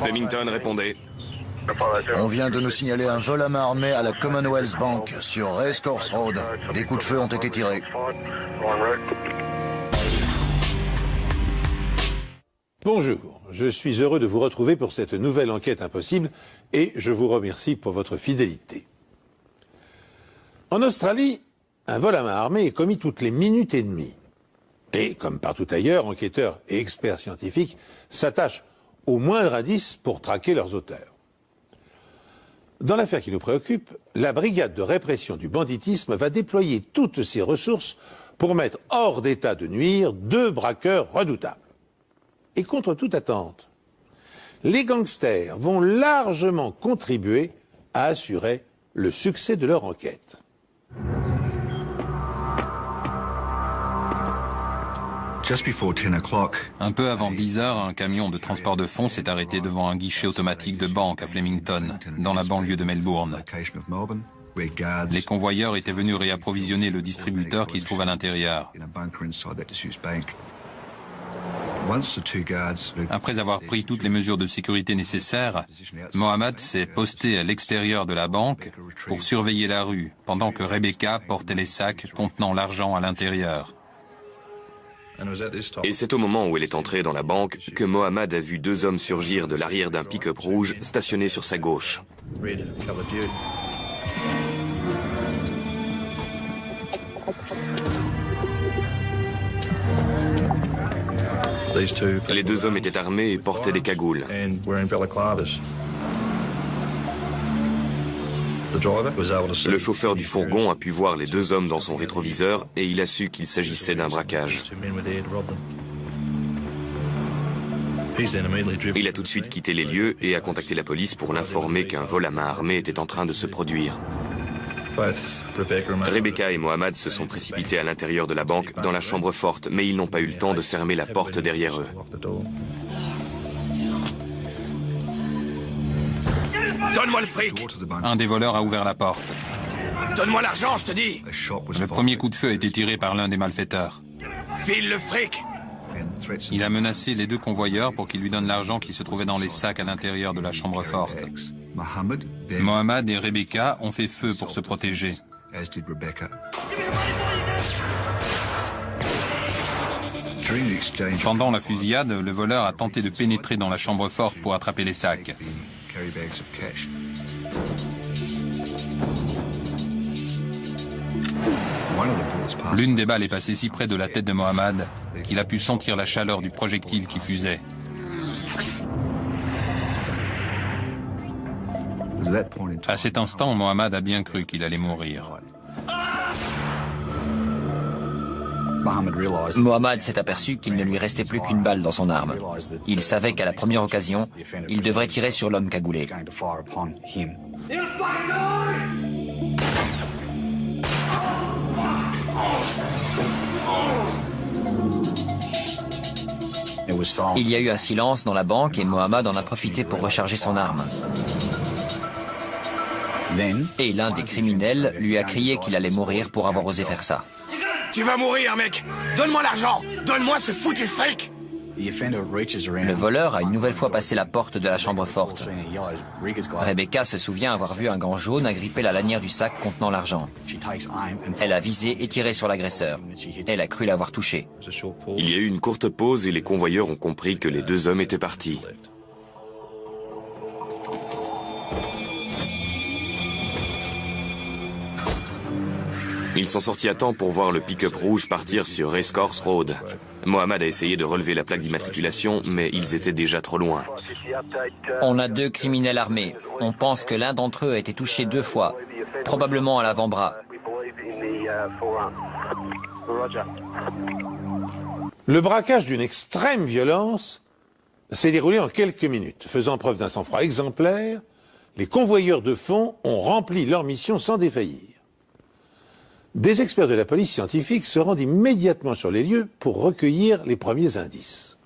Flemington, répondez. On vient de nous signaler un vol à main armée à la Commonwealth Bank sur Racecourse Road. Des coups de feu ont été tirés. Bonjour, je suis heureux de vous retrouver pour cette nouvelle enquête impossible et je vous remercie pour votre fidélité. En Australie, un vol à main armée est commis toutes les minutes et demie. Et comme partout ailleurs, enquêteurs et experts scientifiques s'attachent au moindre indice pour traquer leurs auteurs. Dans l'affaire qui nous préoccupe, la brigade de répression du banditisme va déployer toutes ses ressources pour mettre hors d'état de nuire 2 braqueurs redoutables. Et contre toute attente, les gangsters vont largement contribuer à assurer le succès de leur enquête. Un peu avant 10 heures, un camion de transport de fonds s'est arrêté devant un guichet automatique de banque à Flemington, dans la banlieue de Melbourne. Les convoyeurs étaient venus réapprovisionner le distributeur qui se trouve à l'intérieur. Après avoir pris toutes les mesures de sécurité nécessaires, Mohamed s'est posté à l'extérieur de la banque pour surveiller la rue, pendant que Rebecca portait les sacs contenant l'argent à l'intérieur. Et c'est au moment où elle est entrée dans la banque que Mohamed a vu 2 hommes surgir de l'arrière d'un pick-up rouge stationné sur sa gauche. Les 2 hommes étaient armés et portaient des cagoules. Le chauffeur du fourgon a pu voir les 2 hommes dans son rétroviseur et il a su qu'il s'agissait d'un braquage. Il a tout de suite quitté les lieux et a contacté la police pour l'informer qu'un vol à main armée était en train de se produire. Rebecca et Mohamed se sont précipités à l'intérieur de la banque dans la chambre forte, mais ils n'ont pas eu le temps de fermer la porte derrière eux. Donne-moi le fric! Un des voleurs a ouvert la porte. Donne-moi l'argent, je te dis! Le premier coup de feu a été tiré par l'un des malfaiteurs. File le fric! Il a menacé les 2 convoyeurs pour qu'ils lui donnent l'argent qui se trouvait dans les sacs à l'intérieur de la chambre forte. Mohamed et Rebecca ont fait feu pour se protéger. Pendant la fusillade, le voleur a tenté de pénétrer dans la chambre forte pour attraper les sacs. L'une des balles est passée si près de la tête de Mohamed qu'il a pu sentir la chaleur du projectile qui fusait. À cet instant, Mohamed a bien cru qu'il allait mourir. Mohamed s'est aperçu qu'il ne lui restait plus qu'une balle dans son arme. Il savait qu'à la première occasion, il devrait tirer sur l'homme cagoulé. Il y a eu un silence dans la banque et Mohamed en a profité pour recharger son arme. Et l'un des criminels lui a crié qu'il allait mourir pour avoir osé faire ça. Tu vas mourir, mec! Donne-moi l'argent! Donne-moi ce foutu fric! Le voleur a une nouvelle fois passé la porte de la chambre forte. Rebecca se souvient avoir vu un gant jaune agripper la lanière du sac contenant l'argent. Elle a visé et tiré sur l'agresseur. Elle a cru l'avoir touché. Il y a eu une courte pause et les convoyeurs ont compris que les 2 hommes étaient partis. Ils sont sortis à temps pour voir le pick-up rouge partir sur Racecourse Road. Mohamed a essayé de relever la plaque d'immatriculation, mais ils étaient déjà trop loin. On a 2 criminels armés. On pense que l'un d'entre eux a été touché 2 fois, probablement à l'avant-bras. Le braquage d'une extrême violence s'est déroulé en quelques minutes. Faisant preuve d'un sang-froid exemplaire, les convoyeurs de fonds ont rempli leur mission sans défaillir. Des experts de la police scientifique se rendent immédiatement sur les lieux pour recueillir les premiers indices.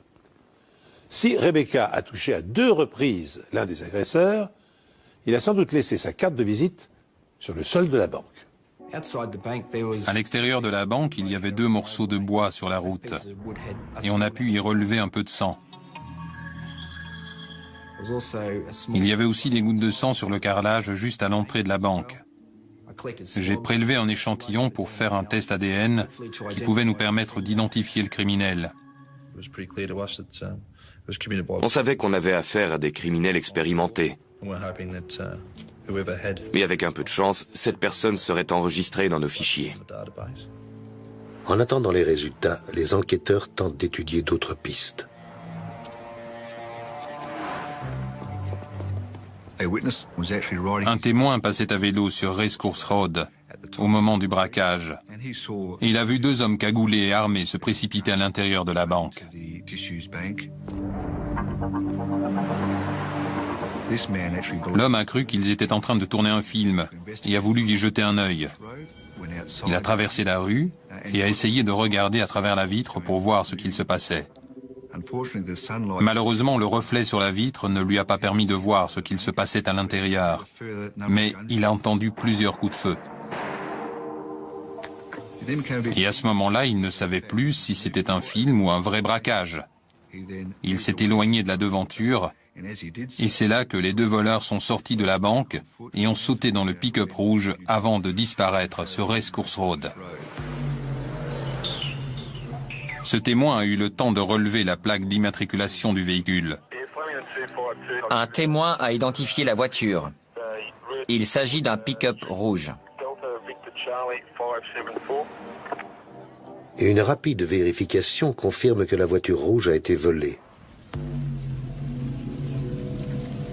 Si Rebecca a touché à 2 reprises l'un des agresseurs, il a sans doute laissé sa carte de visite sur le sol de la banque. À l'extérieur de la banque, il y avait 2 morceaux de bois sur la route et on a pu y relever un peu de sang. Il y avait aussi des gouttes de sang sur le carrelage juste à l'entrée de la banque. J'ai prélevé un échantillon pour faire un test ADN qui pouvait nous permettre d'identifier le criminel. On savait qu'on avait affaire à des criminels expérimentés. Mais avec un peu de chance, cette personne serait enregistrée dans nos fichiers. En attendant les résultats, les enquêteurs tentent d'étudier d'autres pistes. Un témoin passait à vélo sur Racecourse Road au moment du braquage. Il a vu 2 hommes cagoulés et armés se précipiter à l'intérieur de la banque. L'homme a cru qu'ils étaient en train de tourner un film et a voulu y jeter un œil. Il a traversé la rue et a essayé de regarder à travers la vitre pour voir ce qu'il se passait. Malheureusement, le reflet sur la vitre ne lui a pas permis de voir ce qu'il se passait à l'intérieur, mais il a entendu plusieurs coups de feu. Et à ce moment-là, il ne savait plus si c'était un film ou un vrai braquage. Il s'est éloigné de la devanture, et c'est là que les 2 voleurs sont sortis de la banque et ont sauté dans le pick-up rouge avant de disparaître sur Racecourse Road. Ce témoin a eu le temps de relever la plaque d'immatriculation du véhicule. Un témoin a identifié la voiture. Il s'agit d'un pick-up rouge. Et une rapide vérification confirme que la voiture rouge a été volée.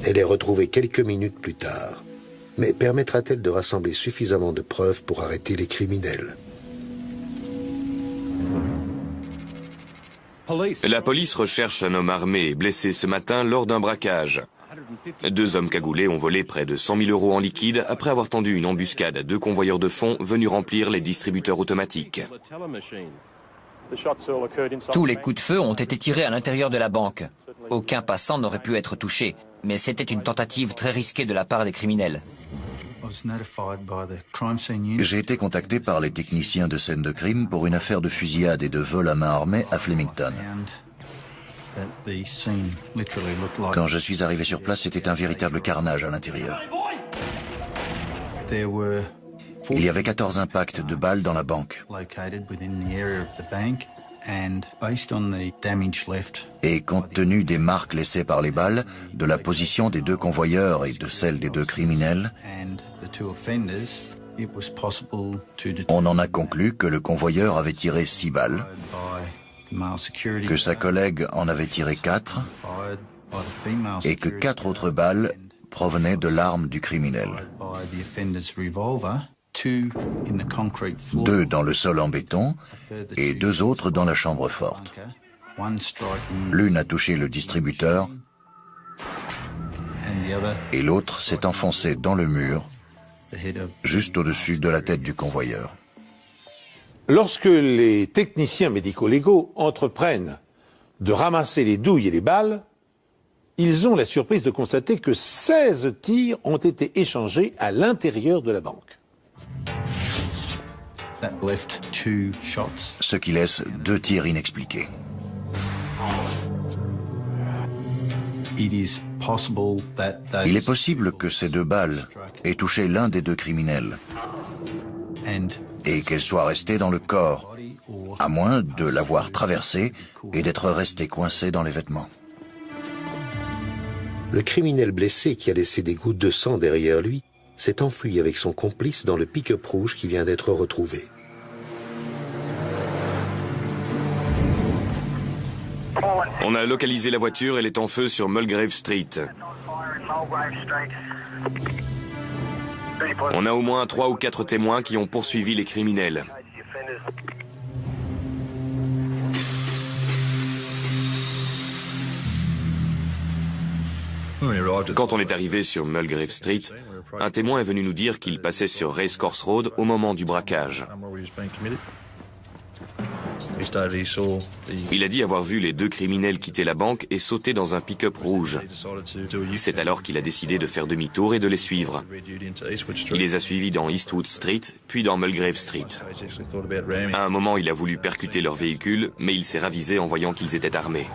Elle est retrouvée quelques minutes plus tard. Mais permettra-t-elle de rassembler suffisamment de preuves pour arrêter les criminels ? La police recherche un homme armé et blessé ce matin lors d'un braquage. 2 hommes cagoulés ont volé près de 100 000 € en liquide après avoir tendu une embuscade à 2 convoyeurs de fonds venus remplir les distributeurs automatiques. Tous les coups de feu ont été tirés à l'intérieur de la banque. Aucun passant n'aurait pu être touché, mais c'était une tentative très risquée de la part des criminels. J'ai été contacté par les techniciens de scène de crime pour une affaire de fusillade et de vol à main armée à Flemington. Quand je suis arrivé sur place, c'était un véritable carnage à l'intérieur. Il y avait 14 impacts de balles dans la banque. Et compte tenu des marques laissées par les balles, de la position des 2 convoyeurs et de celle des 2 criminels, on en a conclu que le convoyeur avait tiré 6 balles, que sa collègue en avait tiré 4 et que 4 autres balles provenaient de l'arme du criminel. 2 dans le sol en béton et 2 autres dans la chambre forte. L'une a touché le distributeur et l'autre s'est enfoncée dans le mur, juste au-dessus de la tête du convoyeur. Lorsque les techniciens médico-légaux entreprennent de ramasser les douilles et les balles, ils ont la surprise de constater que 16 tirs ont été échangés à l'intérieur de la banque. Ce qui laisse 2 tirs inexpliqués. Il est possible que ces 2 balles aient touché l'un des 2 criminels et qu'elles soient restées dans le corps, à moins de l'avoir traversé et d'être resté coincé dans les vêtements. Le criminel blessé qui a laissé des gouttes de sang derrière lui s'est enfui avec son complice dans le pick-up rouge qui vient d'être retrouvé. On a localisé la voiture, elle est en feu sur Mulgrave Street. On a au moins 3 ou 4 témoins qui ont poursuivi les criminels. Quand on est arrivé sur Mulgrave Street, un témoin est venu nous dire qu'il passait sur Racecourse Road au moment du braquage. Il a dit avoir vu les 2 criminels quitter la banque et sauter dans un pick-up rouge. C'est alors qu'il a décidé de faire demi-tour et de les suivre. Il les a suivis dans Eastwood Street, puis dans Mulgrave Street. À un moment, il a voulu percuter leur véhicule, mais il s'est ravisé en voyant qu'ils étaient armés.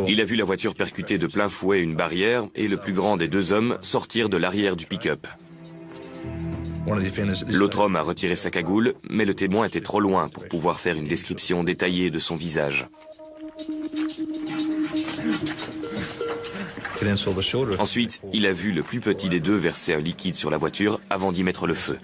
Il a vu la voiture percuter de plein fouet une barrière et le plus grand des 2 hommes sortir de l'arrière du pick-up. L'autre homme a retiré sa cagoule, mais le témoin était trop loin pour pouvoir faire une description détaillée de son visage. Ensuite, il a vu le plus petit des 2 verser un liquide sur la voiture avant d'y mettre le feu.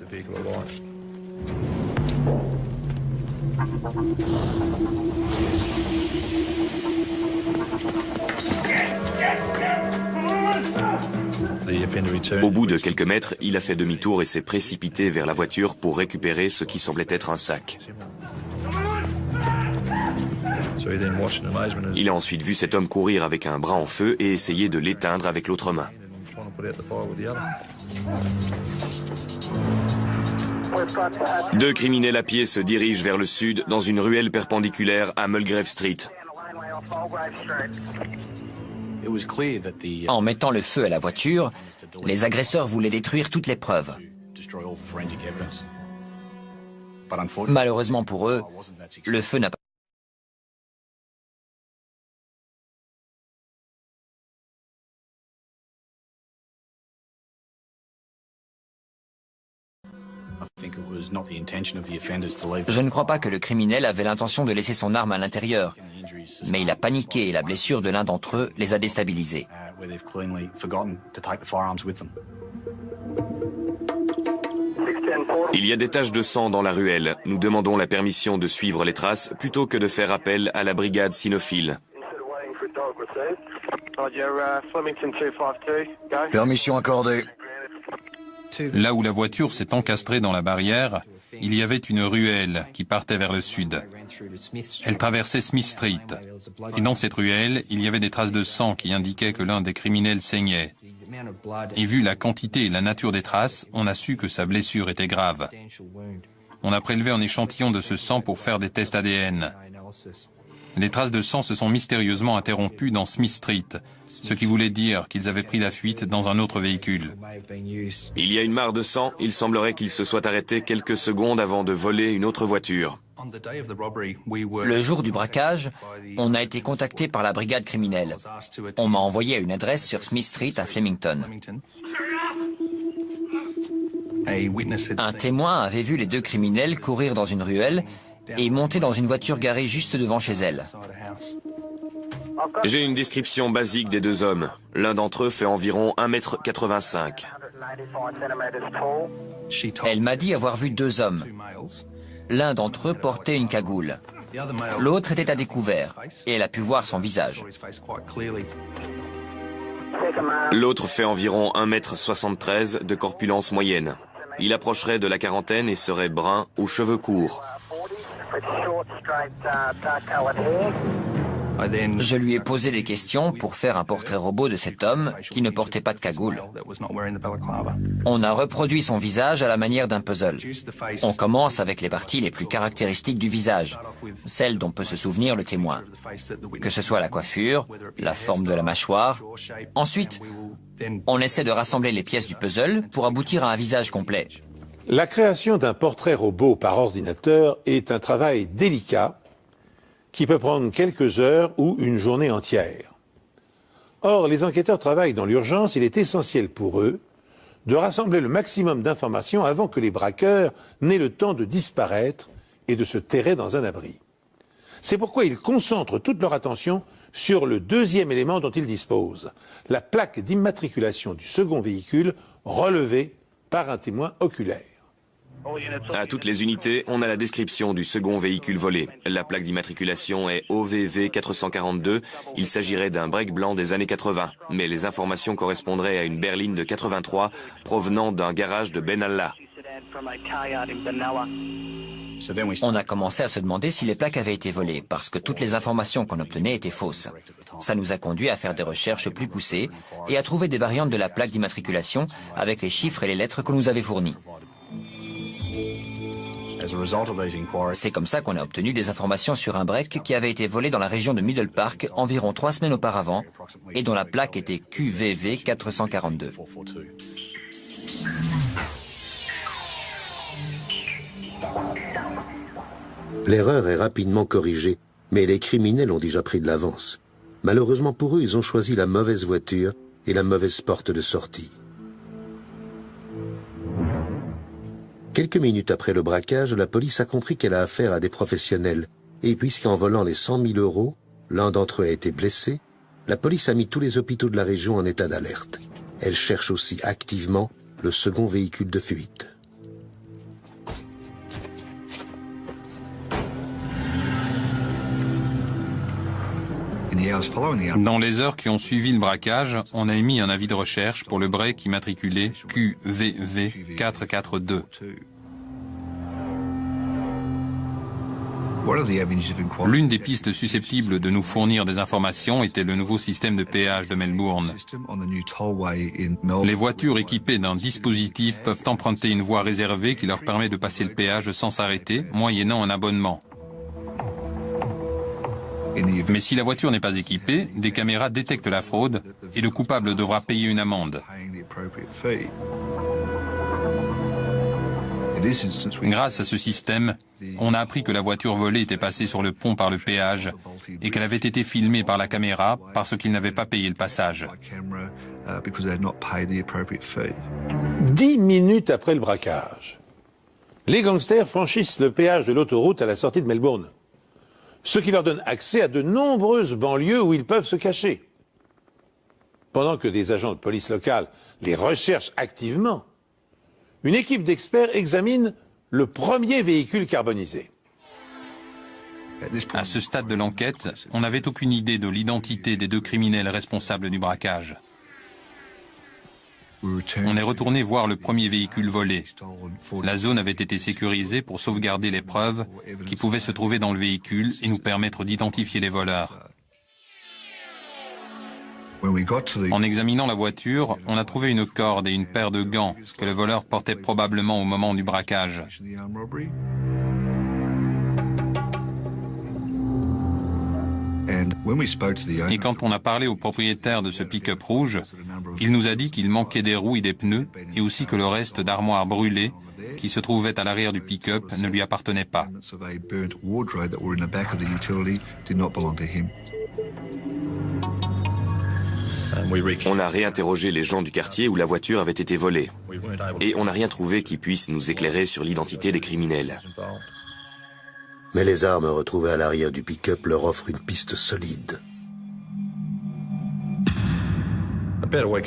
Au bout de quelques mètres, il a fait demi-tour et s'est précipité vers la voiture pour récupérer ce qui semblait être un sac. Il a ensuite vu cet homme courir avec un bras en feu et essayer de l'éteindre avec l'autre main. Deux criminels à pied se dirigent vers le sud dans une ruelle perpendiculaire à Mulgrave Street. En mettant le feu à la voiture, les agresseurs voulaient détruire toutes les preuves. Malheureusement pour eux, le feu n'a pas... Je ne crois pas que le criminel avait l'intention de laisser son arme à l'intérieur, mais il a paniqué et la blessure de l'un d'entre eux les a déstabilisés. Il y a des taches de sang dans la ruelle. Nous demandons la permission de suivre les traces plutôt que de faire appel à la brigade cynophile. Permission accordée. Là où la voiture s'est encastrée dans la barrière, il y avait une ruelle qui partait vers le sud. Elle traversait Smith Street. Et dans cette ruelle, il y avait des traces de sang qui indiquaient que l'un des criminels saignait. Et vu la quantité et la nature des traces, on a su que sa blessure était grave. On a prélevé un échantillon de ce sang pour faire des tests ADN. Les traces de sang se sont mystérieusement interrompues dans Smith Street, ce qui voulait dire qu'ils avaient pris la fuite dans un autre véhicule. Il y a une mare de sang, il semblerait qu'ils se soient arrêtés quelques secondes avant de voler une autre voiture. Le jour du braquage, on a été contacté par la brigade criminelle. On m'a envoyé à une adresse sur Smith Street à Flemington. Un témoin avait vu les deux criminels courir dans une ruelle et monter dans une voiture garée juste devant chez elle. J'ai une description basique des deux hommes. L'un d'entre eux fait environ 1,85 m. Elle m'a dit avoir vu deux hommes. L'un d'entre eux portait une cagoule. L'autre était à découvert et elle a pu voir son visage. L'autre fait environ 1,73 m de corpulence moyenne. Il approcherait de la quarantaine et serait brun aux cheveux courts. Je lui ai posé des questions pour faire un portrait robot de cet homme qui ne portait pas de cagoule. On a reproduit son visage à la manière d'un puzzle. On commence avec les parties les plus caractéristiques du visage, celles dont peut se souvenir le témoin, que ce soit la coiffure, la forme de la mâchoire. Ensuite, on essaie de rassembler les pièces du puzzle pour aboutir à un visage complet. La création d'un portrait robot par ordinateur est un travail délicat qui peut prendre quelques heures ou une journée entière. Or, les enquêteurs travaillent dans l'urgence, il est essentiel pour eux de rassembler le maximum d'informations avant que les braqueurs n'aient le temps de disparaître et de se terrer dans un abri. C'est pourquoi ils concentrent toute leur attention sur le deuxième élément dont ils disposent, la plaque d'immatriculation du second véhicule relevée par un témoin oculaire. À toutes les unités, on a la description du second véhicule volé. La plaque d'immatriculation est OVV 442. Il s'agirait d'un break blanc des années 80. Mais les informations correspondraient à une berline de 83 provenant d'un garage de Benalla. On a commencé à se demander si les plaques avaient été volées, parce que toutes les informations qu'on obtenait étaient fausses. Ça nous a conduit à faire des recherches plus poussées et à trouver des variantes de la plaque d'immatriculation avec les chiffres et les lettres qu'on nous avait fournis. C'est comme ça qu'on a obtenu des informations sur un break qui avait été volé dans la région de Middle Park environ 3 semaines auparavant et dont la plaque était QVV 442. L'erreur est rapidement corrigée, mais les criminels ont déjà pris de l'avance. Malheureusement pour eux, ils ont choisi la mauvaise voiture et la mauvaise porte de sortie. Quelques minutes après le braquage, la police a compris qu'elle a affaire à des professionnels. Et puisqu'en volant les 100 000 euros, l'un d'entre eux a été blessé, la police a mis tous les hôpitaux de la région en état d'alerte. Elle cherche aussi activement le second véhicule de fuite. Dans les heures qui ont suivi le braquage, on a émis un avis de recherche pour le break immatriculé QVV 442. L'une des pistes susceptibles de nous fournir des informations était le nouveau système de péage de Melbourne. Les voitures équipées d'un dispositif peuvent emprunter une voie réservée qui leur permet de passer le péage sans s'arrêter, moyennant un abonnement. Mais si la voiture n'est pas équipée, des caméras détectent la fraude et le coupable devra payer une amende. Grâce à ce système, on a appris que la voiture volée était passée sur le pont par le péage et qu'elle avait été filmée par la caméra parce qu'il n'avait pas payé le passage. 10 minutes après le braquage, les gangsters franchissent le péage de l'autoroute à la sortie de Melbourne, ce qui leur donne accès à de nombreuses banlieues où ils peuvent se cacher. Pendant que des agents de police locale les recherchent activement, une équipe d'experts examine le premier véhicule carbonisé. À ce stade de l'enquête, on n'avait aucune idée de l'identité des 2 criminels responsables du braquage. On est retourné voir le premier véhicule volé. La zone avait été sécurisée pour sauvegarder les preuves qui pouvaient se trouver dans le véhicule et nous permettre d'identifier les voleurs. En examinant la voiture, on a trouvé une corde et une paire de gants que le voleur portait probablement au moment du braquage. Et quand on a parlé au propriétaire de ce pick-up rouge, il nous a dit qu'il manquait des roues et des pneus et aussi que le reste d'armoire brûlée qui se trouvait à l'arrière du pick-up ne lui appartenait pas. On a réinterrogé les gens du quartier où la voiture avait été volée. Et on n'a rien trouvé qui puisse nous éclairer sur l'identité des criminels. Mais les armes retrouvées à l'arrière du pick-up leur offrent une piste solide.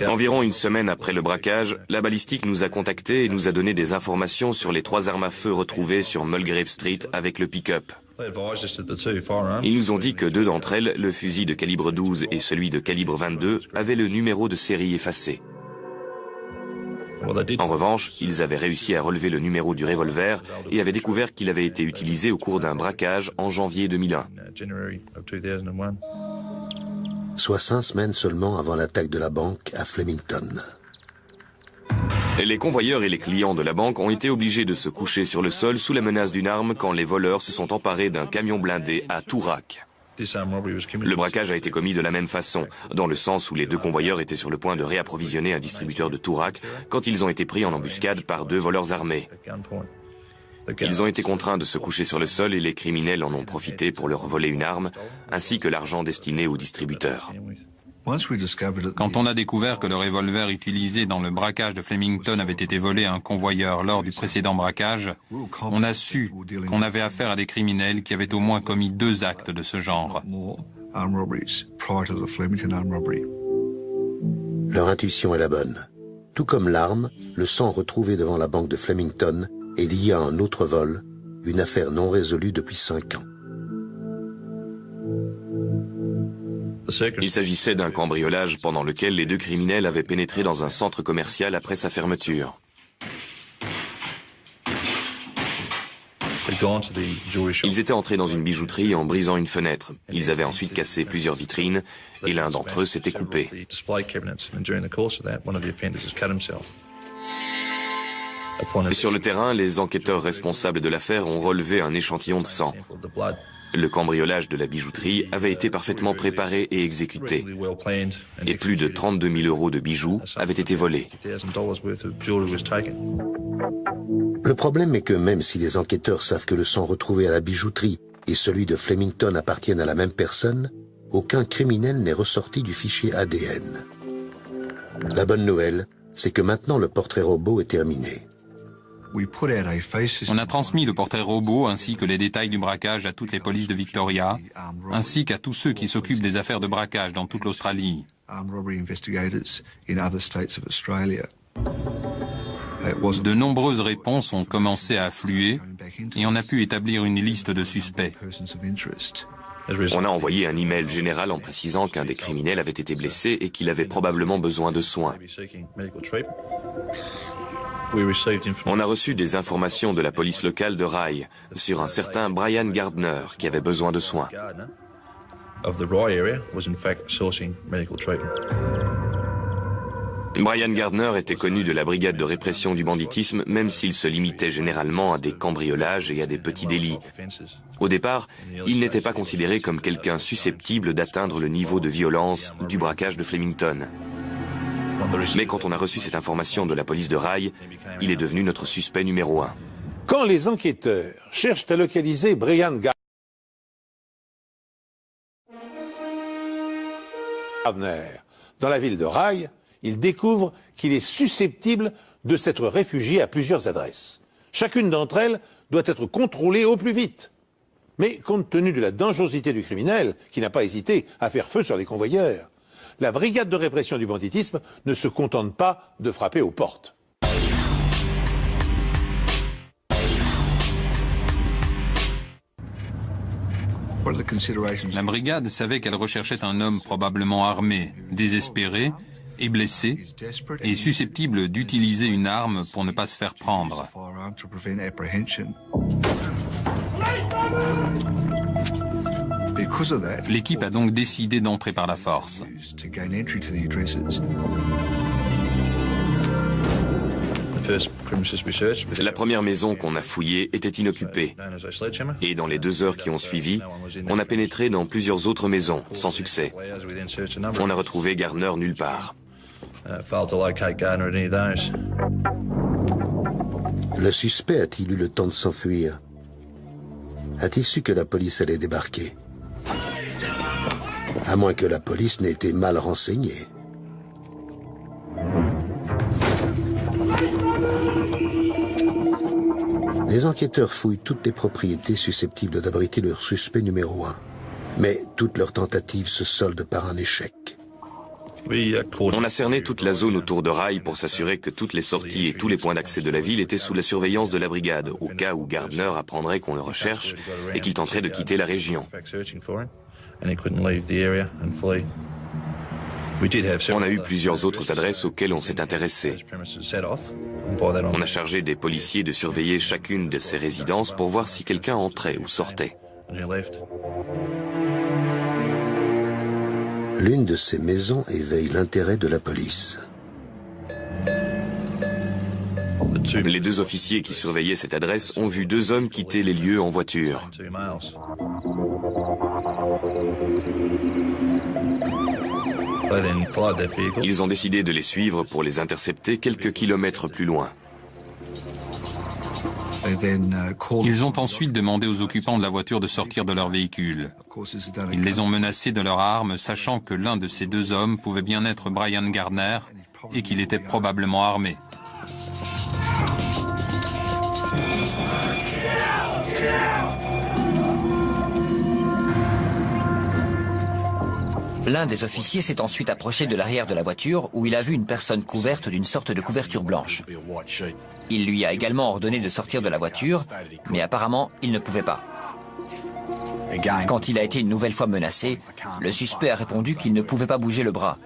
Environ une semaine après le braquage, la balistique nous a contactés et nous a donné des informations sur les 3 armes à feu retrouvées sur Mulgrave Street avec le pick-up. Ils nous ont dit que 2 d'entre elles, le fusil de calibre 12 et celui de calibre 22, avaient le numéro de série effacé. En revanche, ils avaient réussi à relever le numéro du revolver et avaient découvert qu'il avait été utilisé au cours d'un braquage en janvier 2001. Soit 5 semaines seulement avant l'attaque de la banque à Flemington. Les convoyeurs et les clients de la banque ont été obligés de se coucher sur le sol sous la menace d'une arme quand les voleurs se sont emparés d'un camion blindé à Toorak. Le braquage a été commis de la même façon, dans le sens où les 2 convoyeurs étaient sur le point de réapprovisionner un distributeur de Toorak quand ils ont été pris en embuscade par 2 voleurs armés. Ils ont été contraints de se coucher sur le sol et les criminels en ont profité pour leur voler une arme, ainsi que l'argent destiné au distributeur. Quand on a découvert que le revolver utilisé dans le braquage de Flemington avait été volé à un convoyeur lors du précédent braquage, on a su qu'on avait affaire à des criminels qui avaient au moins commis 2 actes de ce genre. Leur intuition est la bonne. Tout comme l'arme, le sang retrouvé devant la banque de Flemington est lié à un autre vol, une affaire non résolue depuis 5 ans. Il s'agissait d'un cambriolage pendant lequel les deux criminels avaient pénétré dans un centre commercial après sa fermeture. Ils étaient entrés dans une bijouterie en brisant une fenêtre. Ils avaient ensuite cassé plusieurs vitrines et l'un d'entre eux s'était coupé. Sur le terrain, les enquêteurs responsables de l'affaire ont relevé un échantillon de sang. Le cambriolage de la bijouterie avait été parfaitement préparé et exécuté. Et plus de 32 000 € de bijoux avaient été volés. Le problème est que même si les enquêteurs savent que le sang retrouvé à la bijouterie et celui de Flemington appartiennent à la même personne, aucun criminel n'est ressorti du fichier ADN. La bonne nouvelle, c'est que maintenant le portrait robot est terminé. On a transmis le portrait robot ainsi que les détails du braquage à toutes les polices de Victoria, ainsi qu'à tous ceux qui s'occupent des affaires de braquage dans toute l'Australie. De nombreuses réponses ont commencé à affluer et on a pu établir une liste de suspects. On a envoyé un email général en précisant qu'un des criminels avait été blessé et qu'il avait probablement besoin de soins. On a reçu des informations de la police locale de Rye sur un certain Brian Gardner qui avait besoin de soins. Brian Gardner était connu de la brigade de répression du banditisme, même s'il se limitait généralement à des cambriolages et à des petits délits. Au départ, il n'était pas considéré comme quelqu'un susceptible d'atteindre le niveau de violence du braquage de Flemington. Mais quand on a reçu cette information de la police de Rye, il est devenu notre suspect numéro 1. Quand les enquêteurs cherchent à localiser Brian Gardner dans la ville de Rye, ils découvrent qu'il est susceptible de s'être réfugié à plusieurs adresses. Chacune d'entre elles doit être contrôlée au plus vite. Mais compte tenu de la dangerosité du criminel, qui n'a pas hésité à faire feu sur les convoyeurs, la brigade de répression du banditisme ne se contente pas de frapper aux portes. La brigade savait qu'elle recherchait un homme probablement armé, désespéré et blessé, et susceptible d'utiliser une arme pour ne pas se faire prendre. L'équipe a donc décidé d'entrer par la force. La première maison qu'on a fouillée était inoccupée. Et dans les 2 heures qui ont suivi, on a pénétré dans plusieurs autres maisons, sans succès. On n'a retrouvé Gardner nulle part. Le suspect a-t-il eu le temps de s'enfuir? A-t-il su que la police allait débarquer? À moins que la police n'ait été mal renseignée. Les enquêteurs fouillent toutes les propriétés susceptibles d'abriter leur suspect numéro 1. Mais toutes leurs tentatives se soldent par un échec. On a cerné toute la zone autour de Rye pour s'assurer que toutes les sorties et tous les points d'accès de la ville étaient sous la surveillance de la brigade, au cas où Gardner apprendrait qu'on le recherche et qu'il tenterait de quitter la région. On a eu plusieurs autres adresses auxquelles on s'est intéressé. On a chargé des policiers de surveiller chacune de ces résidences pour voir si quelqu'un entrait ou sortait. L'une de ces maisons éveille l'intérêt de la police. Les 2 officiers qui surveillaient cette adresse ont vu 2 hommes quitter les lieux en voiture. Ils ont décidé de les suivre pour les intercepter quelques kilomètres plus loin. Ils ont ensuite demandé aux occupants de la voiture de sortir de leur véhicule. Ils les ont menacés de leurs armes, sachant que l'un de ces 2 hommes pouvait bien être Brian Gardner et qu'il était probablement armé. L'un des officiers s'est ensuite approché de l'arrière de la voiture où il a vu une personne couverte d'une sorte de couverture blanche. Il lui a également ordonné de sortir de la voiture, mais apparemment, il ne pouvait pas. Quand il a été une nouvelle fois menacé, le suspect a répondu qu'il ne pouvait pas bouger le bras.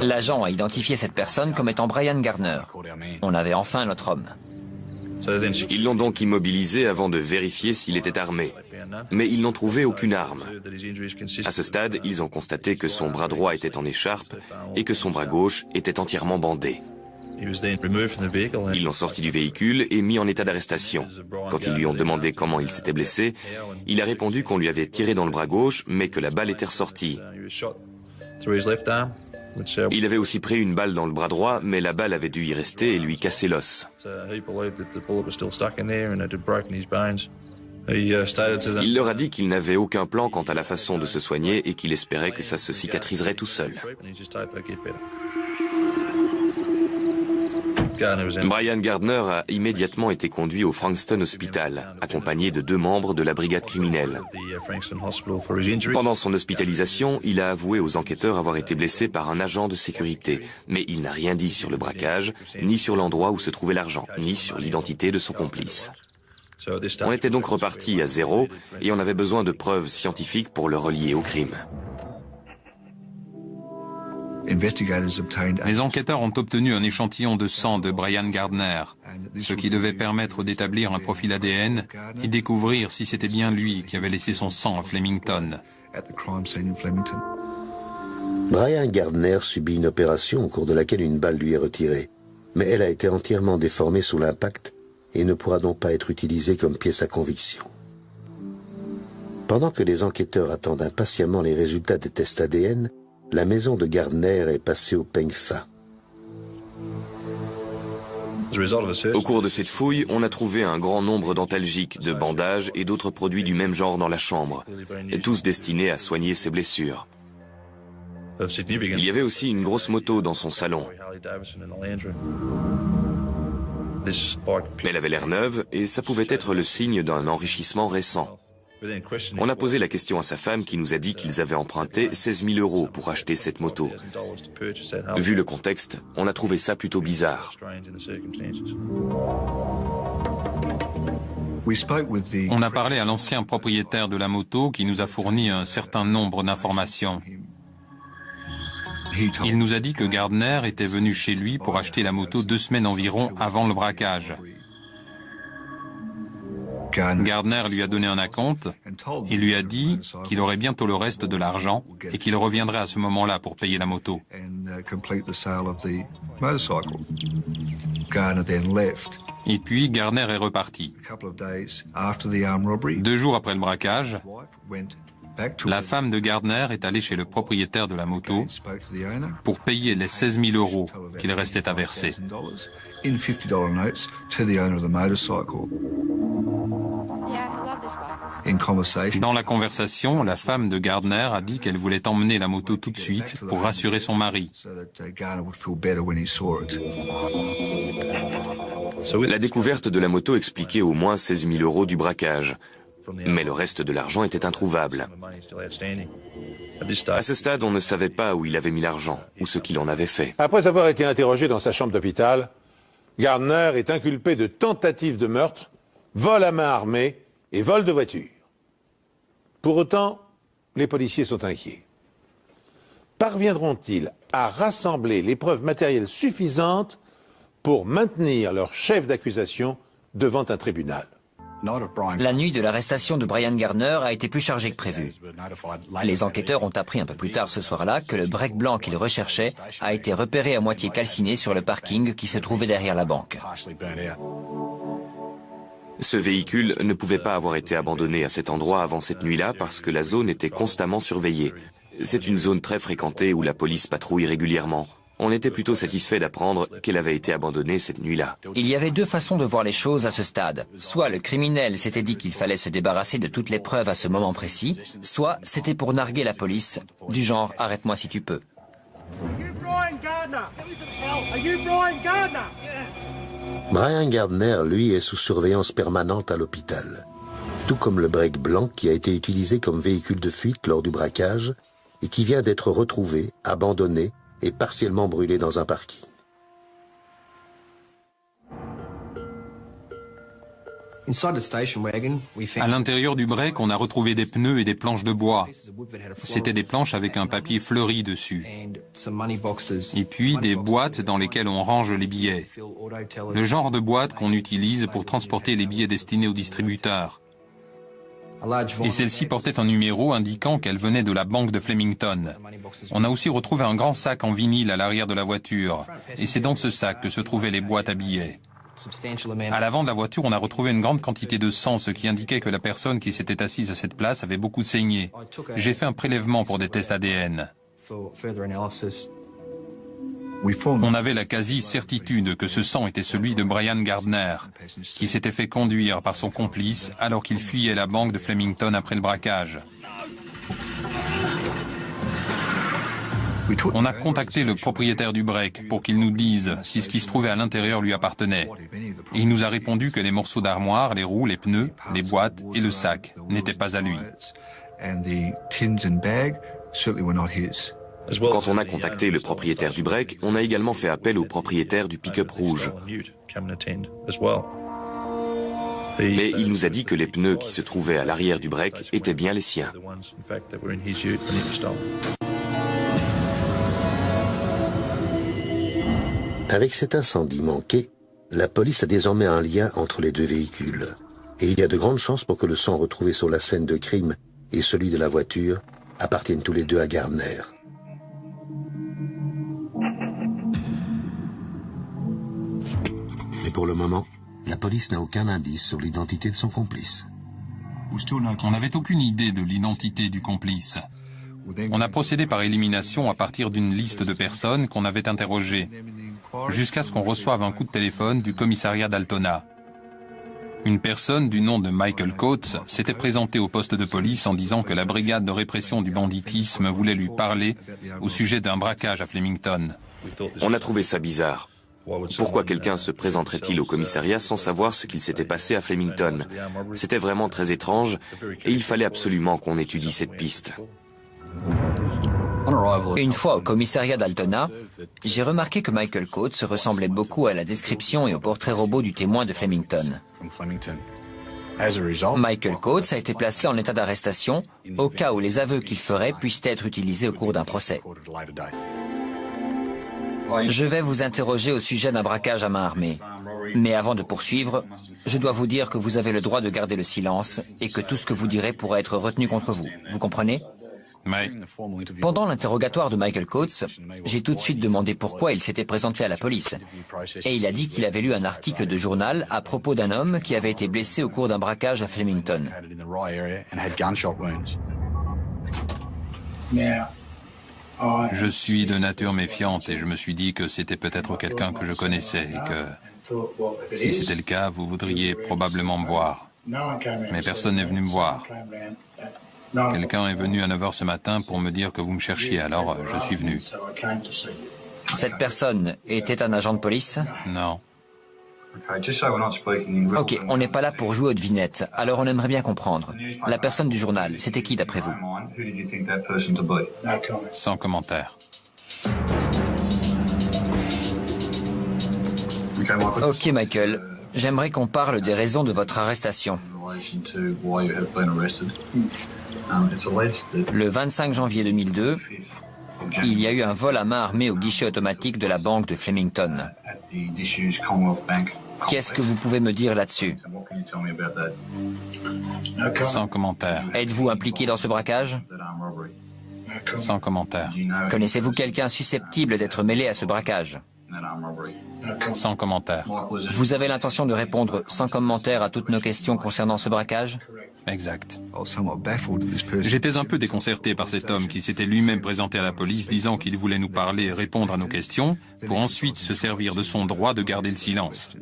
L'agent a identifié cette personne comme étant Brian Gardner. On avait enfin notre homme. Ils l'ont donc immobilisé avant de vérifier s'il était armé. Mais ils n'ont trouvé aucune arme. À ce stade, ils ont constaté que son bras droit était en écharpe et que son bras gauche était entièrement bandé. Ils l'ont sorti du véhicule et mis en état d'arrestation. Quand ils lui ont demandé comment il s'était blessé, il a répondu qu'on lui avait tiré dans le bras gauche, mais que la balle était ressortie. Il avait aussi pris une balle dans le bras droit, mais la balle avait dû y rester et lui casser l'os. Il leur a dit qu'il n'avait aucun plan quant à la façon de se soigner et qu'il espérait que ça se cicatriserait tout seul. Brian Gardner a immédiatement été conduit au Frankston Hospital, accompagné de 2 membres de la brigade criminelle. Pendant son hospitalisation, il a avoué aux enquêteurs avoir été blessé par un agent de sécurité, mais il n'a rien dit sur le braquage, ni sur l'endroit où se trouvait l'argent, ni sur l'identité de son complice. On était donc reparti à zéro et on avait besoin de preuves scientifiques pour le relier au crime. Les enquêteurs ont obtenu un échantillon de sang de Brian Gardner, ce qui devait permettre d'établir un profil ADN et découvrir si c'était bien lui qui avait laissé son sang à Flemington. Brian Gardner subit une opération au cours de laquelle une balle lui est retirée, mais elle a été entièrement déformée sous l'impact et ne pourra donc pas être utilisée comme pièce à conviction. Pendant que les enquêteurs attendent impatiemment les résultats des tests ADN, la maison de Gardner est passée au peigne fin. Au cours de cette fouille, on a trouvé un grand nombre d'antalgiques, de bandages et d'autres produits du même genre dans la chambre, et tous destinés à soigner ses blessures. Il y avait aussi une grosse moto dans son salon. Elle avait l'air neuve et ça pouvait être le signe d'un enrichissement récent. On a posé la question à sa femme qui nous a dit qu'ils avaient emprunté 16 000 € pour acheter cette moto. Vu le contexte, on a trouvé ça plutôt bizarre. On a parlé à l'ancien propriétaire de la moto qui nous a fourni un certain nombre d'informations. Il nous a dit que Gardner était venu chez lui pour acheter la moto 2 semaines environ avant le braquage. Gardner lui a donné un acompte et lui a dit qu'il aurait bientôt le reste de l'argent et qu'il reviendrait à ce moment-là pour payer la moto. Et puis Gardner est reparti. 2 jours après le braquage, la femme de Gardner est allée chez le propriétaire de la moto pour payer les 16 000 € qu'il restait à verser. Dans la conversation, la femme de Gardner a dit qu'elle voulait emmener la moto tout de suite pour rassurer son mari. La découverte de la moto expliquait au moins 16 000 € du braquage. Mais le reste de l'argent était introuvable. À ce stade, on ne savait pas où il avait mis l'argent ou ce qu'il en avait fait. Après avoir été interrogé dans sa chambre d'hôpital, Gardner est inculpé de tentative de meurtre, vol à main armée et vol de voiture. Pour autant, les policiers sont inquiets. Parviendront-ils à rassembler les preuves matérielles suffisantes pour maintenir leur chef d'accusation devant un tribunal? La nuit de l'arrestation de Brian Gardner a été plus chargée que prévu. Les enquêteurs ont appris un peu plus tard ce soir-là que le break blanc qu'ils recherchaient a été repéré à moitié calciné sur le parking qui se trouvait derrière la banque. Ce véhicule ne pouvait pas avoir été abandonné à cet endroit avant cette nuit-là parce que la zone était constamment surveillée. C'est une zone très fréquentée où la police patrouille régulièrement. On était plutôt satisfait d'apprendre qu'elle avait été abandonnée cette nuit-là. Il y avait 2 façons de voir les choses à ce stade. Soit le criminel s'était dit qu'il fallait se débarrasser de toutes les preuves à ce moment précis, soit c'était pour narguer la police, du genre « arrête-moi si tu peux ». Brian Gardner, lui, est sous surveillance permanente à l'hôpital. tout comme le break blanc qui a été utilisé comme véhicule de fuite lors du braquage et qui vient d'être retrouvé, abandonné et partiellement brûlé dans un parking. À l'intérieur du break, on a retrouvé des pneus et des planches de bois. C'était des planches avec un papier fleuri dessus. Et puis des boîtes dans lesquelles on range les billets. Le genre de boîte qu'on utilise pour transporter les billets destinés aux distributeurs. Et celle-ci portait un numéro indiquant qu'elle venait de la banque de Flemington. On a aussi retrouvé un grand sac en vinyle à l'arrière de la voiture. Et c'est dans ce sac que se trouvaient les boîtes à billets. À l'avant de la voiture, on a retrouvé une grande quantité de sang, ce qui indiquait que la personne qui s'était assise à cette place avait beaucoup saigné. J'ai fait un prélèvement pour des tests ADN. On avait la quasi-certitude que ce sang était celui de Brian Gardner, qui s'était fait conduire par son complice alors qu'il fuyait la banque de Flemington après le braquage. On a contacté le propriétaire du break pour qu'il nous dise si ce qui se trouvait à l'intérieur lui appartenait. Et il nous a répondu que les morceaux d'armoire, les roues, les pneus, les boîtes et le sac n'étaient pas à lui. Quand on a contacté le propriétaire du break, on a également fait appel au propriétaire du pick-up rouge. Mais il nous a dit que les pneus qui se trouvaient à l'arrière du break étaient bien les siens. Avec cet incendie manqué, la police a désormais un lien entre les deux véhicules. Et il y a de grandes chances pour que le sang retrouvé sur la scène de crime et celui de la voiture appartiennent tous les deux à Gardner. Mais pour le moment, la police n'a aucun indice sur l'identité de son complice. On n'avait aucune idée de l'identité du complice. On a procédé par élimination à partir d'une liste de personnes qu'on avait interrogées, jusqu'à ce qu'on reçoive un coup de téléphone du commissariat d'Altona. Une personne du nom de Michael Coates s'était présentée au poste de police en disant que la brigade de répression du banditisme voulait lui parler au sujet d'un braquage à Flemington. On a trouvé ça bizarre. Pourquoi quelqu'un se présenterait-il au commissariat sans savoir ce qu'il s'était passé à Flemington? C'était vraiment très étrange et il fallait absolument qu'on étudie cette piste. Une fois au commissariat d'Altona, j'ai remarqué que Michael Coates ressemblait beaucoup à la description et au portrait robot du témoin de Flemington. Michael Coates a été placé en état d'arrestation au cas où les aveux qu'il ferait puissent être utilisés au cours d'un procès. Je vais vous interroger au sujet d'un braquage à main armée. Mais avant de poursuivre, je dois vous dire que vous avez le droit de garder le silence et que tout ce que vous direz pourra être retenu contre vous. Vous comprenez ? Oui. Pendant l'interrogatoire de Michael Coates, j'ai tout de suite demandé pourquoi il s'était présenté à la police. Et il a dit qu'il avait lu un article de journal à propos d'un homme qui avait été blessé au cours d'un braquage à Flemington. Je suis de nature méfiante et je me suis dit que c'était peut-être quelqu'un que je connaissais et que, si c'était le cas, vous voudriez probablement me voir. Mais personne n'est venu me voir. Quelqu'un est venu à 9 h ce matin pour me dire que vous me cherchiez, alors je suis venu. Cette personne était un agent de police ? Non. Ok, on n'est pas là pour jouer aux devinettes, alors on aimerait bien comprendre. La personne du journal, c'était qui d'après vous ? Sans commentaire. Ok Michael, j'aimerais qu'on parle des raisons de votre arrestation. Le 25 janvier 2002, il y a eu un vol à main armée au guichet automatique de la banque de Flemington. Qu'est-ce que vous pouvez me dire là-dessus ? Sans commentaire. Êtes-vous impliqué dans ce braquage ? Sans commentaire. Connaissez-vous quelqu'un susceptible d'être mêlé à ce braquage ? Sans commentaire. Vous avez l'intention de répondre sans commentaire à toutes nos questions concernant ce braquage ? Exact. J'étais un peu déconcerté par cet homme qui s'était lui-même présenté à la police disant qu'il voulait nous parler et répondre à nos questions pour ensuite se servir de son droit de garder le silence.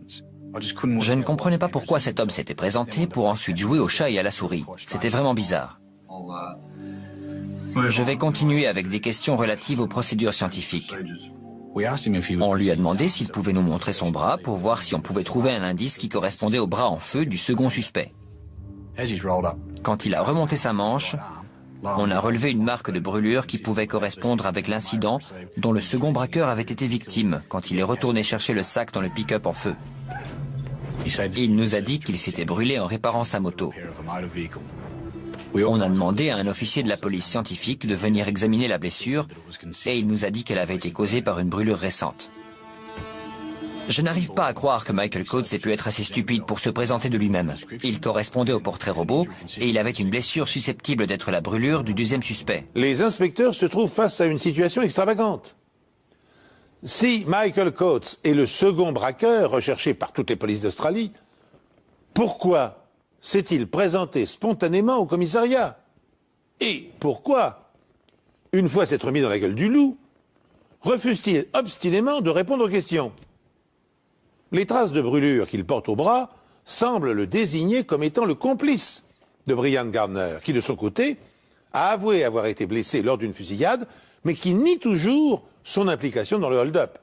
Je ne comprenais pas pourquoi cet homme s'était présenté pour ensuite jouer au chat et à la souris. C'était vraiment bizarre. Je vais continuer avec des questions relatives aux procédures scientifiques. On lui a demandé s'il pouvait nous montrer son bras pour voir si on pouvait trouver un indice qui correspondait au bras en feu du second suspect. Quand il a remonté sa manche, on a relevé une marque de brûlure qui pouvait correspondre avec l'incident dont le second braqueur avait été victime quand il est retourné chercher le sac dans le pick-up en feu. Il nous a dit qu'il s'était brûlé en réparant sa moto. On a demandé à un officier de la police scientifique de venir examiner la blessure et il nous a dit qu'elle avait été causée par une brûlure récente. Je n'arrive pas à croire que Michael Coates ait pu être assez stupide pour se présenter de lui-même. Il correspondait au portrait robot et il avait une blessure susceptible d'être la brûlure du deuxième suspect. Les inspecteurs se trouvent face à une situation extravagante. Si Michael Coates est le second braqueur recherché par toutes les polices d'Australie, pourquoi s'est-il présenté spontanément au commissariat? Et pourquoi, une fois s'être mis dans la gueule du loup, refuse-t-il obstinément de répondre aux questions? Les traces de brûlure qu'il porte au bras semblent le désigner comme étant le complice de Brian Gardner, qui de son côté a avoué avoir été blessé lors d'une fusillade, mais qui nie toujours son implication dans le hold-up.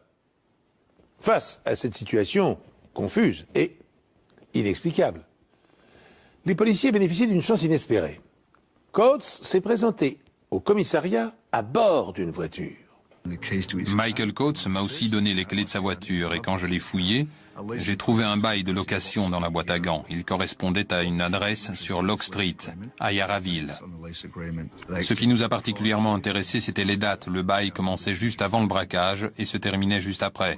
Face à cette situation confuse et inexplicable, les policiers bénéficient d'une chance inespérée. Coates s'est présenté au commissariat à bord d'une voiture. Michael Coates m'a aussi donné les clés de sa voiture et quand je l'ai fouillé, j'ai trouvé un bail de location dans la boîte à gants. Il correspondait à une adresse sur Lock Street, à Yarraville. Ce qui nous a particulièrement intéressé, c'était les dates. Le bail commençait juste avant le braquage et se terminait juste après.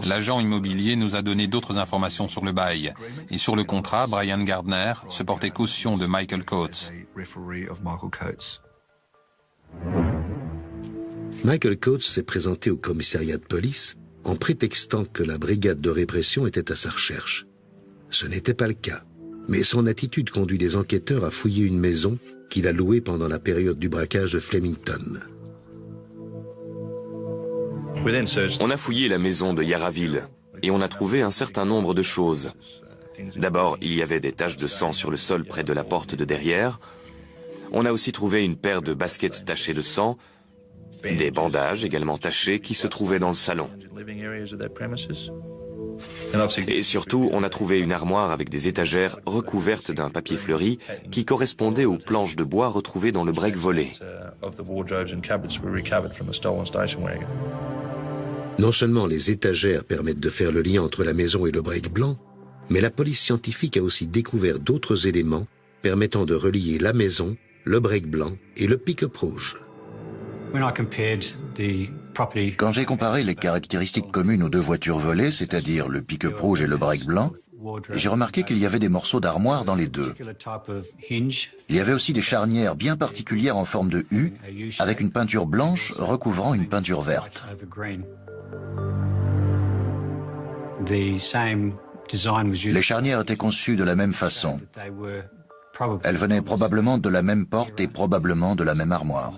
L'agent immobilier nous a donné d'autres informations sur le bail. Et sur le contrat, Brian Gardner se portait caution de Michael Coates. Michael Coates s'est présenté au commissariat de police en prétextant que la brigade de répression était à sa recherche. Ce n'était pas le cas, mais son attitude conduit les enquêteurs à fouiller une maison qu'il a louée pendant la période du braquage de Flemington. On a fouillé la maison de Yarraville et on a trouvé un certain nombre de choses. D'abord, il y avait des taches de sang sur le sol près de la porte de derrière. On a aussi trouvé une paire de baskets tachées de sang, des bandages également tachés qui se trouvaient dans le salon. Et surtout, on a trouvé une armoire avec des étagères recouvertes d'un papier fleuri qui correspondait aux planches de bois retrouvées dans le break volé. Non seulement les étagères permettent de faire le lien entre la maison et le break blanc, mais la police scientifique a aussi découvert d'autres éléments permettant de relier la maison, le break blanc et le pick-up rouge. Quand j'ai comparé les caractéristiques communes aux deux voitures volées, c'est-à-dire le pick-up rouge et le break blanc, j'ai remarqué qu'il y avait des morceaux d'armoire dans les deux. Il y avait aussi des charnières bien particulières en forme de U, avec une peinture blanche recouvrant une peinture verte. Les charnières étaient conçues de la même façon. Elles venaient probablement de la même porte et probablement de la même armoire.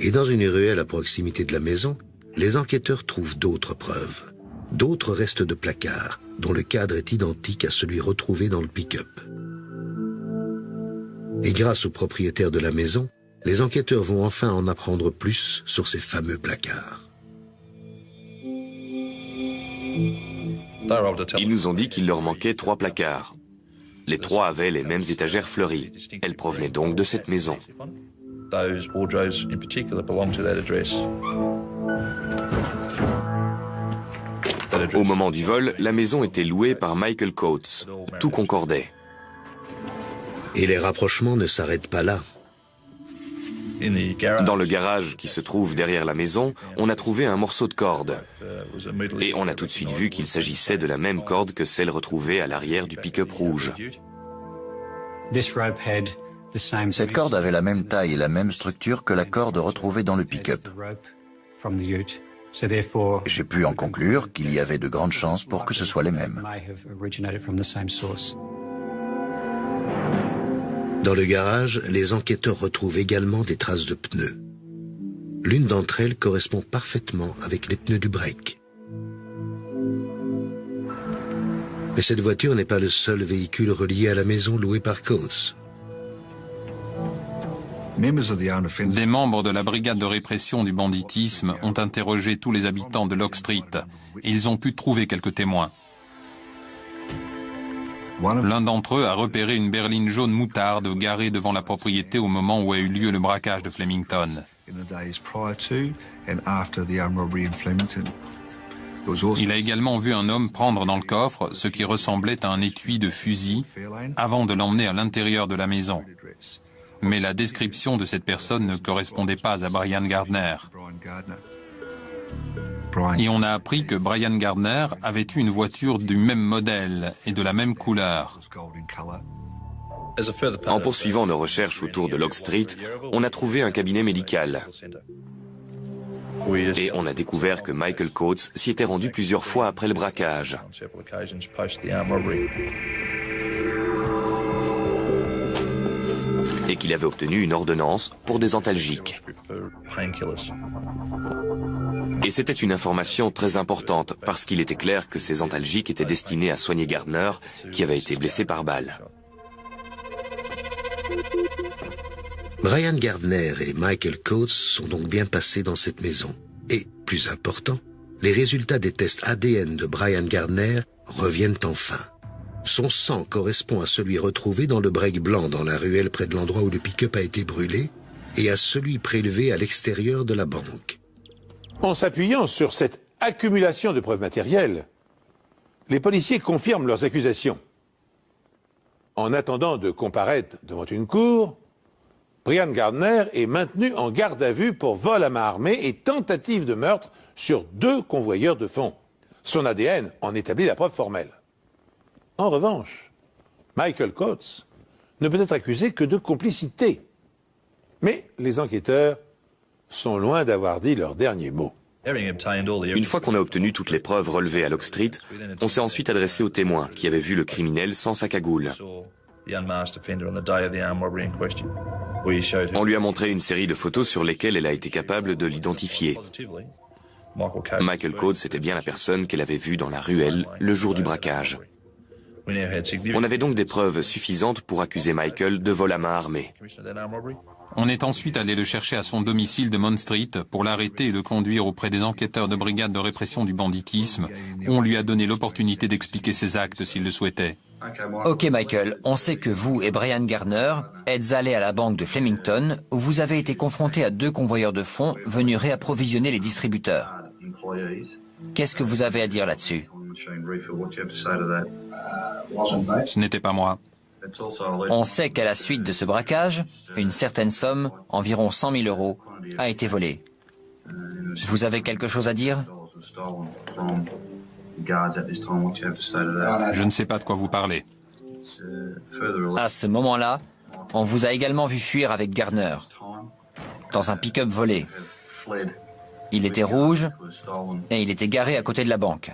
Et dans une ruelle à proximité de la maison, les enquêteurs trouvent d'autres preuves. D'autres restes de placards, dont le cadre est identique à celui retrouvé dans le pick-up. Et grâce au propriétaire de la maison, les enquêteurs vont enfin en apprendre plus sur ces fameux placards. Ils nous ont dit qu'il leur manquait 3 placards. Les 3 avaient les mêmes étagères fleuries. Elles provenaient donc de cette maison. Au moment du vol, la maison était louée par Michael Coates. Tout concordait. Et les rapprochements ne s'arrêtent pas là. Dans le garage qui se trouve derrière la maison, on a trouvé un morceau de corde. Et on a tout de suite vu qu'il s'agissait de la même corde que celle retrouvée à l'arrière du pick-up rouge. Cette corde avait la même taille et la même structure que la corde retrouvée dans le pick-up. J'ai pu en conclure qu'il y avait de grandes chances pour que ce soit les mêmes. Dans le garage, les enquêteurs retrouvent également des traces de pneus. L'une d'entre elles correspond parfaitement avec les pneus du break. Mais cette voiture n'est pas le seul véhicule relié à la maison louée par Coates. Des membres de la brigade de répression du banditisme ont interrogé tous les habitants de Lock Street et ils ont pu trouver quelques témoins. L'un d'entre eux a repéré une berline jaune moutarde garée devant la propriété au moment où a eu lieu le braquage de Flemington. Il a également vu un homme prendre dans le coffre ce qui ressemblait à un étui de fusil avant de l'emmener à l'intérieur de la maison. Mais la description de cette personne ne correspondait pas à Brian Gardner. Et on a appris que Brian Gardner avait eu une voiture du même modèle et de la même couleur. En poursuivant nos recherches autour de Log Street, on a trouvé un cabinet médical. Et on a découvert que Michael Coates s'y était rendu plusieurs fois après le braquage. Et qu'il avait obtenu une ordonnance pour des antalgiques. Et c'était une information très importante parce qu'il était clair que ces antalgiques étaient destinés à soigner Gardner, qui avait été blessé par balle. Brian Gardner et Michael Coates sont donc bien passés dans cette maison. Et, plus important, les résultats des tests ADN de Brian Gardner reviennent enfin. Son sang correspond à celui retrouvé dans le break blanc dans la ruelle près de l'endroit où le pick-up a été brûlé et à celui prélevé à l'extérieur de la banque. En s'appuyant sur cette accumulation de preuves matérielles, les policiers confirment leurs accusations. En attendant de comparaître devant une cour, Brian Gardner est maintenu en garde à vue pour vol à main armée et tentative de meurtre sur 2 convoyeurs de fonds. Son ADN en établit la preuve formelle. En revanche, Michael Coates ne peut être accusé que de complicité. Mais les enquêteurs sont loin d'avoir dit leur dernier mot. Une fois qu'on a obtenu toutes les preuves relevées à Log Street, on s'est ensuite adressé aux témoins qui avaient vu le criminel sans sa cagoule. On lui a montré une série de photos sur lesquelles elle a été capable de l'identifier. Michael Coates était bien la personne qu'elle avait vue dans la ruelle le jour du braquage. On avait donc des preuves suffisantes pour accuser Michael de vol à main armée. On est ensuite allé le chercher à son domicile de Mount Street pour l'arrêter et le conduire auprès des enquêteurs de brigade de répression du banditisme, où on lui a donné l'opportunité d'expliquer ses actes s'il le souhaitait. Ok Michael, on sait que vous et Brian Gardner êtes allés à la banque de Flemington où vous avez été confrontés à 2 convoyeurs de fonds venus réapprovisionner les distributeurs. Qu'est-ce que vous avez à dire là-dessus? Ce n'était pas moi. On sait qu'à la suite de ce braquage, une certaine somme, environ 100 000 euros, a été volée. Vous avez quelque chose à dire? Je ne sais pas de quoi vous parlez. À ce moment-là, on vous a également vu fuir avec Gardner, dans un pick-up volé. Il était rouge et il était garé à côté de la banque.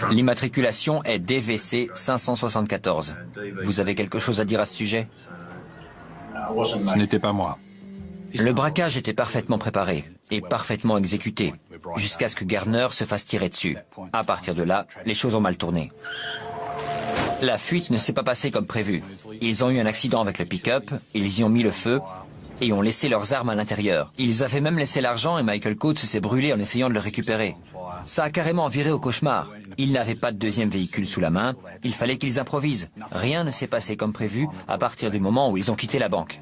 L'immatriculation est DVC 574. Vous avez quelque chose à dire à ce sujet? Ce n'était pas moi. Le braquage était parfaitement préparé et parfaitement exécuté, jusqu'à ce que Gardner se fasse tirer dessus. À partir de là, les choses ont mal tourné. La fuite ne s'est pas passée comme prévu. Ils ont eu un accident avec le pick-up, ils y ont mis le feu et ont laissé leurs armes à l'intérieur. Ils avaient même laissé l'argent et Michael Coates s'est brûlé en essayant de le récupérer. Ça a carrément viré au cauchemar. Ils n'avaient pas de deuxième véhicule sous la main, il fallait qu'ils improvisent. Rien ne s'est passé comme prévu à partir du moment où ils ont quitté la banque.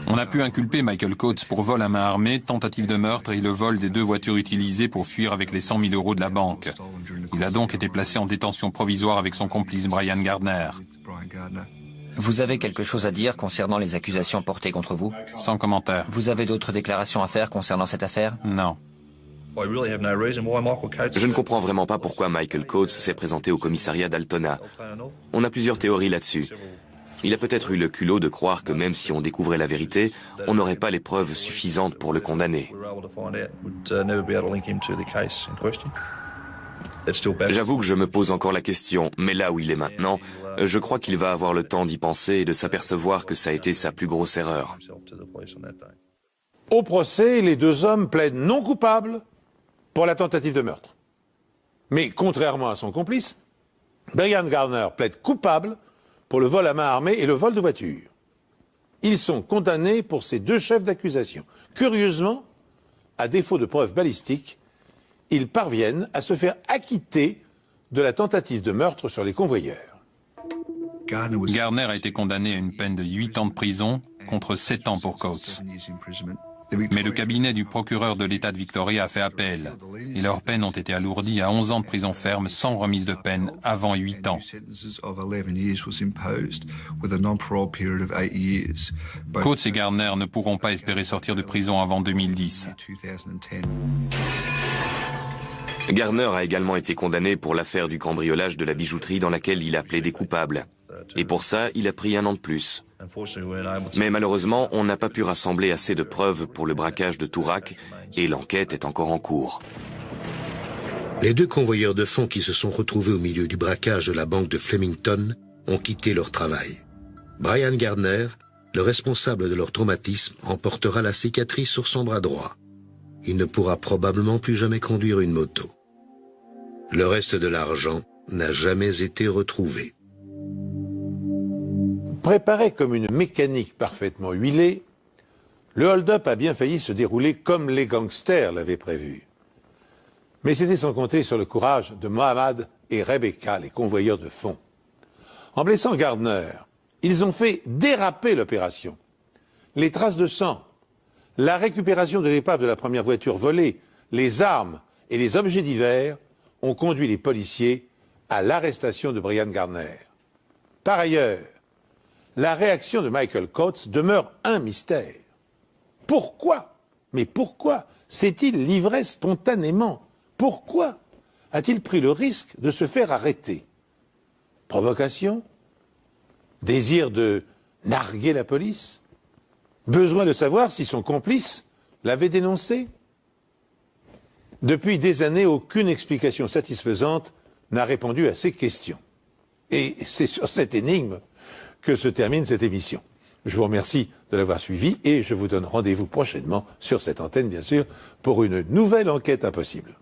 On a pu inculper Michael Coates pour vol à main armée, tentative de meurtre et le vol des 2 voitures utilisées pour fuir avec les 100 000 euros de la banque. Il a donc été placé en détention provisoire avec son complice Brian Gardner. Vous avez quelque chose à dire concernant les accusations portées contre vous? Sans commentaire. Vous avez d'autres déclarations à faire concernant cette affaire? Non. Je ne comprends vraiment pas pourquoi Michael Coates s'est présenté au commissariat d'Altona. On a plusieurs théories là-dessus. Il a peut-être eu le culot de croire que même si on découvrait la vérité, on n'aurait pas les preuves suffisantes pour le condamner. J'avoue que je me pose encore la question, mais là où il est maintenant, je crois qu'il va avoir le temps d'y penser et de s'apercevoir que ça a été sa plus grosse erreur. Au procès, les 2 hommes plaident non coupables pour la tentative de meurtre. Mais contrairement à son complice, Brian Gardner plaide coupable pour le vol à main armée et le vol de voiture. Ils sont condamnés pour ces 2 chefs d'accusation. Curieusement, à défaut de preuves balistiques, ils parviennent à se faire acquitter de la tentative de meurtre sur les convoyeurs. Gardner a été condamné à une peine de 8 ans de prison contre 7 ans pour Coates. Mais le cabinet du procureur de l'État de Victoria a fait appel et leurs peines ont été alourdies à 11 ans de prison ferme sans remise de peine avant 8 ans. Coates et Gardner ne pourront pas espérer sortir de prison avant 2010. Gardner a également été condamné pour l'affaire du cambriolage de la bijouterie dans laquelle il a plaidé coupable. Et pour ça, il a pris 1 an de plus. Mais malheureusement, on n'a pas pu rassembler assez de preuves pour le braquage de Toorak et l'enquête est encore en cours. Les 2 convoyeurs de fonds qui se sont retrouvés au milieu du braquage de la banque de Flemington ont quitté leur travail. Brian Gardner, le responsable de leur traumatisme, en portera la cicatrice sur son bras droit. Il ne pourra probablement plus jamais conduire une moto. Le reste de l'argent n'a jamais été retrouvé. Préparé comme une mécanique parfaitement huilée, le hold-up a bien failli se dérouler comme les gangsters l'avaient prévu. Mais c'était sans compter sur le courage de Mohamed et Rebecca, les convoyeurs de fonds. En blessant Gardner, ils ont fait déraper l'opération. Les traces de sang, la récupération de l'épave de la première voiture volée, les armes et les objets divers ont conduit les policiers à l'arrestation de Brian Gardner. Par ailleurs, la réaction de Michael Coates demeure un mystère. Pourquoi? Mais pourquoi s'est-il livré spontanément? Pourquoi a-t-il pris le risque de se faire arrêter? Provocation? Désir de narguer la police? Besoin de savoir si son complice l'avait dénoncé? Depuis des années, aucune explication satisfaisante n'a répondu à ces questions. Et c'est sur cette énigme que se termine cette émission. Je vous remercie de l'avoir suivi et je vous donne rendez-vous prochainement sur cette antenne, bien sûr, pour une nouvelle enquête impossible.